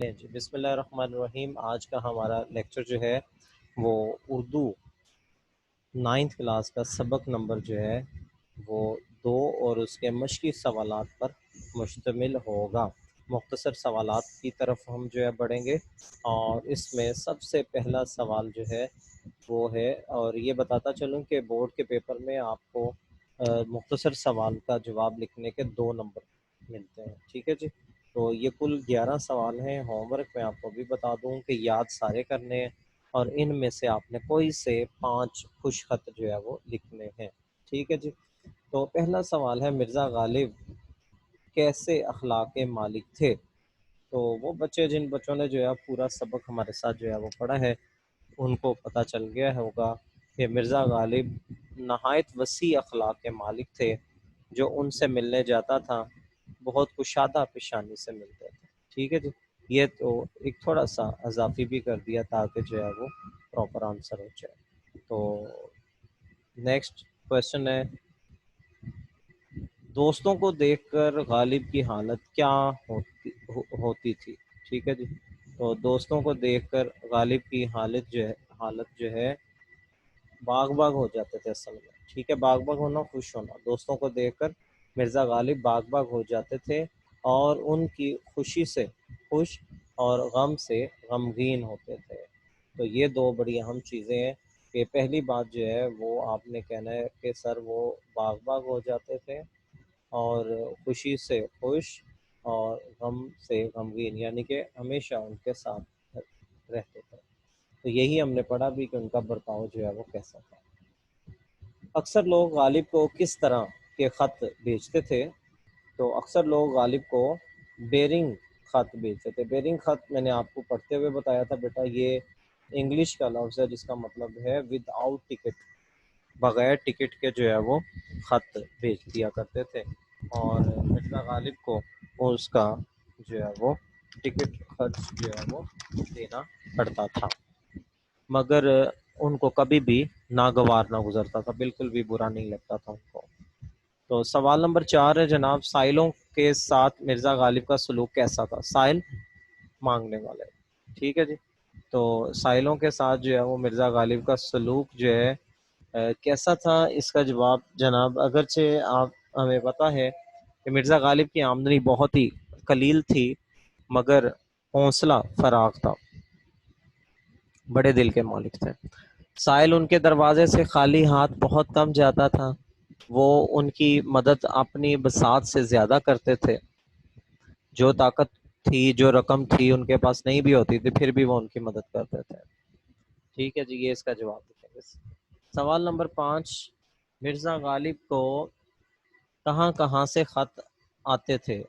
لیں جی، بسم اللہ الرحمن الرحیم۔ آج کا ہمارا لیکچر جو ہے وہ اردو 9th کلاس کا سبق نمبر جو ہے وہ 2 اور اس کے مشقی سوالات پر مشتمل ہوگا۔ مختصر سوالات کی طرف ہم جو ہے بڑھیں گے، اور اس میں سب سے پہلا سوال جو ہے وہ ہے، اور یہ بتاتا چلوں کہ بورڈ کے پیپر میں آپ کو مختصر سوال کا جواب لکھنے کے 2 نمبر ملتے ہیں، ٹھیک ہے جی۔ تو یہ کل 11 سوال ہیں۔ ہوم ورک میں آپ کو بھی بتا دوں کہ یاد سارے کرنے ہیں، اور ان میں سے آپ نے کوئی سے 5 خوش خط جو ہے وہ لکھنے ہیں، ٹھیک ہے جی۔ تو پہلا سوال ہے، مرزا غالب کیسے اخلاق کے مالک تھے؟ تو وہ بچے جن بچوں نے جو ہے پورا سبق ہمارے ساتھ جو ہے وہ پڑھا ہے، ان کو پتہ چل گیا ہوگا کہ مرزا غالب نہایت وسیع اخلاق کے مالک تھے۔ جو ان سے ملنے جاتا تھا بہت کشادہ پیشانی سے ملتے تھے، ٹھیک ہے جی۔ یہ تو ایک تھوڑا سا اضافی بھی کر دیا تاکہ جو ہے وہ پراپر آنسر ہو جائے۔ تو نیکسٹ کویشچن ہے، دوستوں کو دیکھ کر غالب کی حالت کیا ہوتی تھی؟ ٹھیک ہے جی۔ تو دوستوں کو دیکھ کر غالب کی حالت جو ہے باغ باغ ہو جاتے تھے اصل میں، ٹھیک ہے۔ باغ باغ ہونا، خوش ہونا، دوستوں کو دیکھ کر مرزا غالب باغ باغ ہو جاتے تھے، اور ان کی خوشی سے خوش اور غم سے غمگین ہوتے تھے۔ تو یہ 2 بڑی اہم چیزیں ہیں کہ پہلی بات جو ہے وہ آپ نے کہنا ہے کہ سر وہ باغ باغ ہو جاتے تھے، اور خوشی سے خوش اور غم سے غمگین، یعنی کہ ہمیشہ ان کے ساتھ رہتے تھے۔ تو یہی ہم نے پڑھا بھی کہ ان کا برتاؤ جو ہے وہ کیسا تھا۔ اکثر لوگ غالب کو کس طرح کے خط بھیجتے تھے؟ تو اکثر لوگ غالب کو بیرنگ خط بھیجتے تھے۔ بیرنگ خط میں نے آپ کو پڑھتے ہوئے بتایا تھا بیٹا، یہ انگلش کا لفظ ہے جس کا مطلب ہے ود آؤٹ ٹکٹ، بغیر ٹکٹ کے جو ہے وہ خط بھیج دیا کرتے تھے، اور مرزا غالب کو اس کا جو ہے وہ ٹکٹ خرچ جو ہے وہ دینا پڑتا تھا، مگر ان کو کبھی بھی ناگوار نہ گزرتا تھا، بالکل بھی برا نہیں لگتا تھا ان کو۔ تو سوال نمبر 4 ہے جناب، سائلوں کے ساتھ مرزا غالب کا سلوک کیسا تھا؟ سائل مانگنے والے، ٹھیک ہے جی۔ تو سائلوں کے ساتھ جو ہے وہ مرزا غالب کا سلوک جو ہے کیسا تھا؟ اس کا جواب جناب، اگرچہ آپ ہمیں پتہ ہے کہ مرزا غالب کی آمدنی بہت ہی قلیل تھی، مگر حوصلہ فراغ تھا، بڑے دل کے مالک تھے۔ سائل ان کے دروازے سے خالی ہاتھ بہت کم جاتا تھا، وہ ان کی مدد اپنی بساط سے زیادہ کرتے تھے۔ جو طاقت تھی، جو رقم تھی ان کے پاس نہیں بھی ہوتی تھی، پھر بھی وہ ان کی مدد کرتے تھے، ٹھیک ہے جی۔ یہ اس کا جواب دیں گے۔ سوال نمبر 5، مرزا غالب کو کہاں کہاں سے خط آتے تھے؟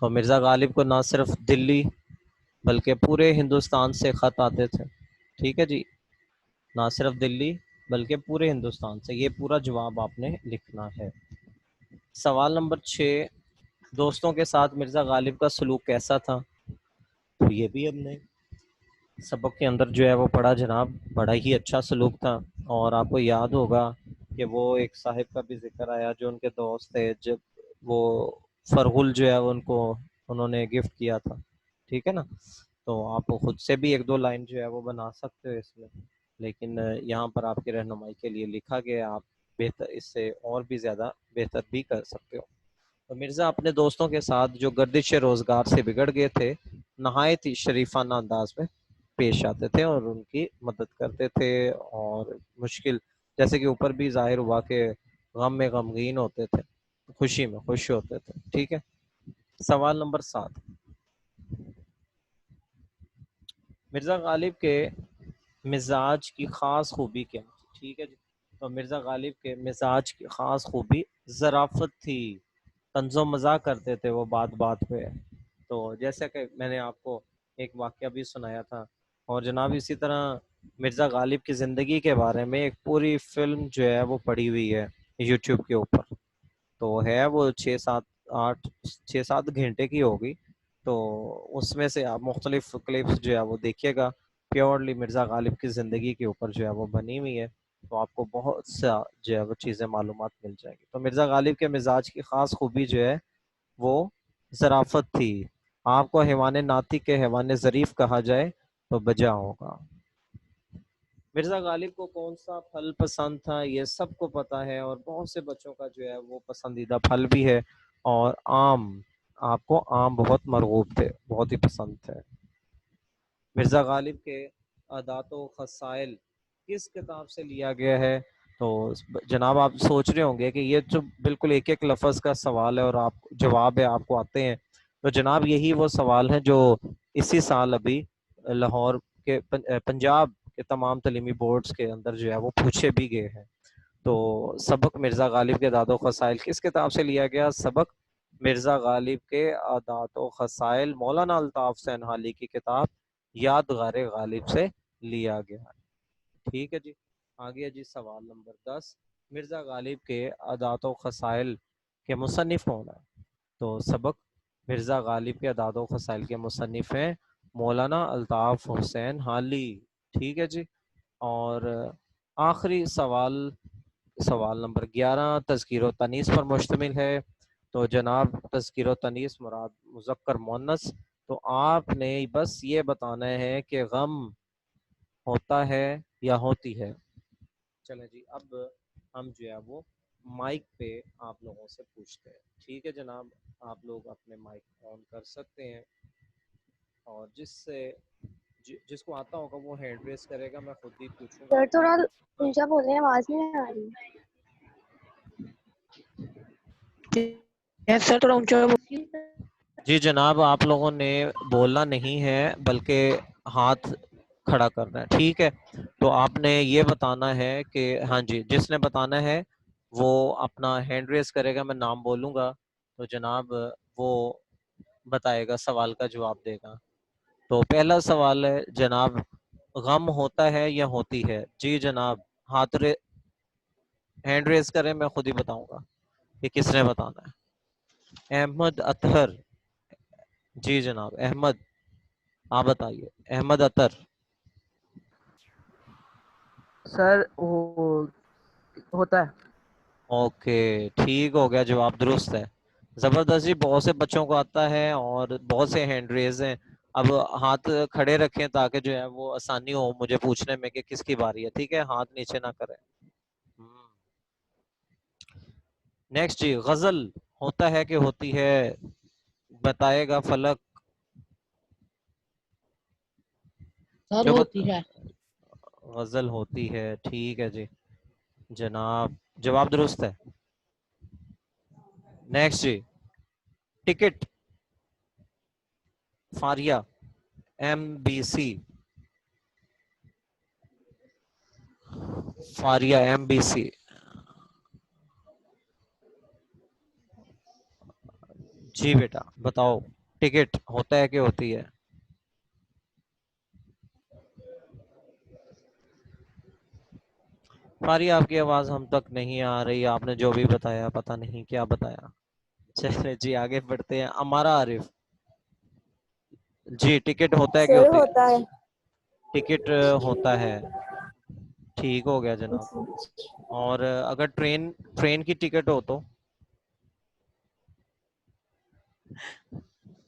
تو مرزا غالب کو نہ صرف دلی بلکہ پورے ہندوستان سے خط آتے تھے، ٹھیک ہے جی۔ نہ صرف دلی بلکہ پورے ہندوستان سے، یہ پورا جواب آپ نے لکھنا ہے۔ سوال نمبر 6، دوستوں کے ساتھ مرزا غالب کا سلوک کیسا تھا؟ تو یہ بھی ہم نے سبق کے اندر جو ہے وہ پڑھا جناب، بڑا ہی اچھا سلوک تھا، اور آپ کو یاد ہوگا کہ وہ ایک صاحب کا بھی ذکر آیا جو ان کے دوست تھے، جب وہ فرغل جو ہے ان کو انہوں نے گفٹ کیا تھا، ٹھیک ہے نا۔ تو آپ خود سے بھی 1-2 لائن جو ہے وہ بنا سکتے ہو اس میں، لیکن یہاں پر آپ کی رہنمائی کے لیے لکھا گیا، آپ بہتر اس سے اور بھی زیادہ بہتر بھی کر سکتے ہو۔ تو مرزا اپنے دوستوں کے ساتھ جو گردش روزگار سے بگڑ گئے تھے، نہایت ہی شریفانہ انداز میں پیش آتے تھے اور ان کی مدد کرتے تھے، اور مشکل جیسے کہ اوپر بھی ظاہر ہوا کہ غم میں غمگین ہوتے تھے، خوشی میں خوش ہوتے تھے، ٹھیک ہے۔ سوال نمبر 7، مرزا غالب کے مزاج کی خاص خوبی کیا تھی؟ ٹھیک ہے جی۔ تو مرزا غالب کے مزاج کی خاص خوبی ظرافت تھی، طنز و مزاح کرتے تھے وہ بات بات پہ۔ تو جیسا کہ میں نے آپ کو ایک واقعہ بھی سنایا تھا، اور جناب اسی طرح مرزا غالب کی زندگی کے بارے میں ایک پوری فلم جو ہے وہ پڑی ہوئی ہے یوٹیوب کے اوپر، تو ہے وہ 6-7 گھنٹے کی ہوگی، تو اس میں سے آپ مختلف کلپس جو ہے وہ دیکھیے گا، پیورلی مرزا غالب کی زندگی کے اوپر جو ہے وہ بنی ہوئی ہے، تو آپ کو بہت سا جو ہے وہ چیزیں معلومات مل جائیں گی۔ تو مرزا غالب کے مزاج کی خاص خوبی جو ہے وہ ظرافت تھی، آپ کو حیوان ناطق کے حیوان ظریف کہا جائے تو بجا ہوگا۔ مرزا غالب کو کون سا پھل پسند تھا یہ سب کو پتا ہے، اور بہت سے بچوں کا جو ہے وہ پسندیدہ پھل بھی ہے، اور آم، آپ کو آم بہت مرغوب تھے، بہت ہی پسند تھے۔ مرزا غالب کے عادات و خصائل کس کتاب سے لیا گیا ہے؟ تو جناب آپ سوچ رہے ہوں گے کہ یہ جو بالکل ایک ایک لفظ کا سوال ہے اور آپ جواب ہے آپ کو آتے ہیں، تو جناب یہی وہ سوال ہیں جو اسی سال ابھی لاہور کے پنجاب کے تمام تعلیمی بورڈز کے اندر جو ہے وہ پوچھے بھی گئے ہیں۔ تو سبق مرزا غالب کے عادات و خصائل کس کتاب سے لیا گیا؟ سبق مرزا غالب کے عادات و خصائل مولانا الطاف حسین حالی کی کتاب یادگار غالب سے لیا گیا۔ ٹھیک ہے جی، آگے جی سوال نمبر 10، مرزا غالب کے عادات و خصائل کے مصنف کون ہے؟ تو سبق مرزا غالب کے عادات و خصائل کے مصنف ہیں مولانا الطاف حسین حالی۔ ٹھیک ہے جی، اور آخری سوال، سوال نمبر 11 تذکیر و تانیث پر مشتمل ہے۔ تو جناب تذکیر و تانیث مراد مذکر مؤنث، تو آپ نے بس یہ بتانا ہے کہ غم ہوتا ہے یا ہوتی ہے۔ چلیں جی، اب ہم جو ہے وہ مائک پہ آپ لوگوں سے پوچھتے ہیں۔ ٹھیک ہے جناب، آپ لوگ اپنے مائک آن کر سکتے ہیں، اور جس کو آتا ہوگا وہ ہینڈ ریز کرے گا، میں خود ہی پوچھوں گا۔ سر تھوڑا اونچا بولیں، آواز نہیں آ رہی۔ سر تھوڑا اونچا جی جناب، آپ لوگوں نے بولنا نہیں ہے بلکہ ہاتھ کھڑا کرنا ہے، ٹھیک ہے؟ تو آپ نے یہ بتانا ہے کہ ہاں جی، جس نے بتانا ہے وہ اپنا ہینڈ ریز کرے گا، میں نام بولوں گا تو جناب وہ بتائے گا، سوال کا جواب دے گا۔ تو پہلا سوال ہے جناب، غم ہوتا ہے یا ہوتی ہے؟ جی جناب، ہینڈ ریز کریں، میں خود ہی بتاؤں گا کہ کس نے بتانا ہے۔ احمد اطہر، جی جناب احمد، آپ بتائیے۔ احمد اطہر، سر ہوتا ہے۔ اوکے ٹھیک ہو گیا، جواب درست ہے۔ زبردست جی، بہت سے بچوں کو آتا ہے اور بہت سے ہینڈ ریز ہیں۔ اب ہاتھ کھڑے رکھیں تاکہ جو ہے وہ آسانی ہو مجھے پوچھنے میں کہ کس کی باری ہے، ٹھیک ہے؟ ہاتھ نیچے نہ کریں۔ نیکسٹ جی، غزل ہوتا ہے کہ ہوتی ہے؟ بتائے گا فلک۔ سر جو ہوتی ہے۔ غزل ہوتی ہے، ٹھیک ہے جی جناب، جواب درست ہے۔ نیکسٹ جی، ticket Faria MBC، Faria MBC، جی بیٹا بتاؤ، ٹکٹ ہوتا ہے کہ ہوتی ہے؟ فاریہ آپ کی آواز ہم تک نہیں آ رہی، آپ نے جو بھی بتایا پتہ نہیں کیا بتایا۔ چلے جی آگے بڑھتے ہیں، امارا عارف، جی ٹکٹ ہوتا ہے کہ سر ہوتی ہے؟ ہوتا ہے۔ ٹکٹ ہوتا ہے، ٹھیک ہو گیا جناب۔ اور اگر ٹرین کی ٹکٹ ہو تو؟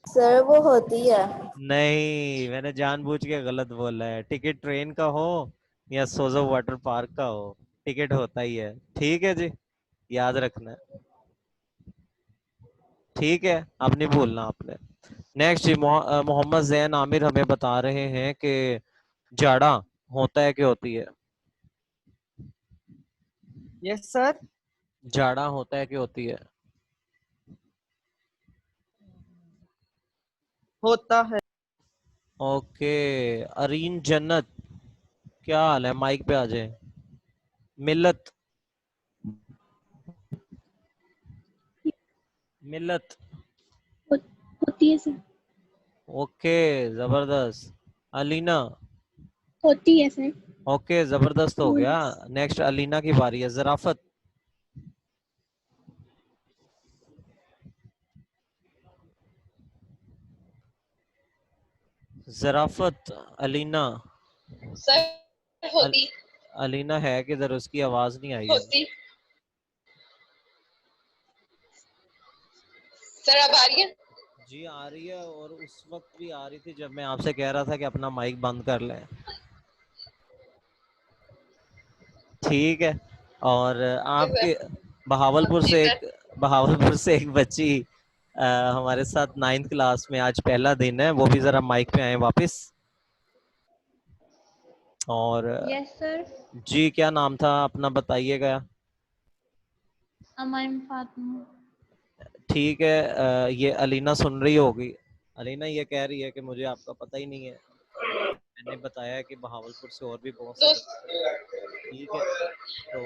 سر وہ ہوتی ہے۔ نہیں، میں نے جان بوجھ کے غلط بولا ہے، ٹکٹ ٹرین کا ہو یا سوزو واٹر پارک کا ہو، ٹکٹ ہوتا ہی ہے، ٹھیک ہے جی، یاد رکھنا ہے، ٹھیک ہے؟ اب نہیں بھولنا آپ نے۔ نیکسٹ جی، محمد زین عامر ہمیں بتا رہے ہیں کہ جاڑا ہوتا ہے کہ ہوتی ہے؟ یس سر۔ جاڑا ہوتا ہے کہ ہوتی ہے؟ ہوتا ہے۔ اوکے، ارین جنت، کیا حال ہے؟ مائک پہ آ جائیں۔ ملت، ملت، ہوتی ہے سر۔ اوکے زبردست۔ علینا، ہوتی ہے سر۔ اوکے زبردست ہو گیا۔ نیکسٹ علینا کی باری ہے۔ ظرافت، ظرافت، علینا، سر ہوتی علینا ہے کہ ادھر، اس کی آواز نہیں آئی ہے۔ ہوتی سر اب آ رہی ہے؟ جی آ رہی ہے، اور اس وقت بھی آ رہی تھی جب میں آپ سے کہہ رہا تھا کہ اپنا مائک بند کر لیں. ٹھیک ہے. اور آپ کے بہاول پور سے ایک بچی ہمارے ساتھ 9th کلاس میں، آج پہلا دن ہے، وہ بھی ذرا مائک پہ آئے واپس. اور یس سر. جی کیا نام تھا اپنا بتائیے گا. امائم فاطمہ. ٹھیک ہے. یہ علینا سن رہی ہوگی. علینا یہ کہہ رہی ہے کہ مجھے آپ کا پتہ ہی نہیں ہے. میں نے بتایا کہ بہاول پور سے اور بھی بہت سے بچے. ٹھیک ہے. تو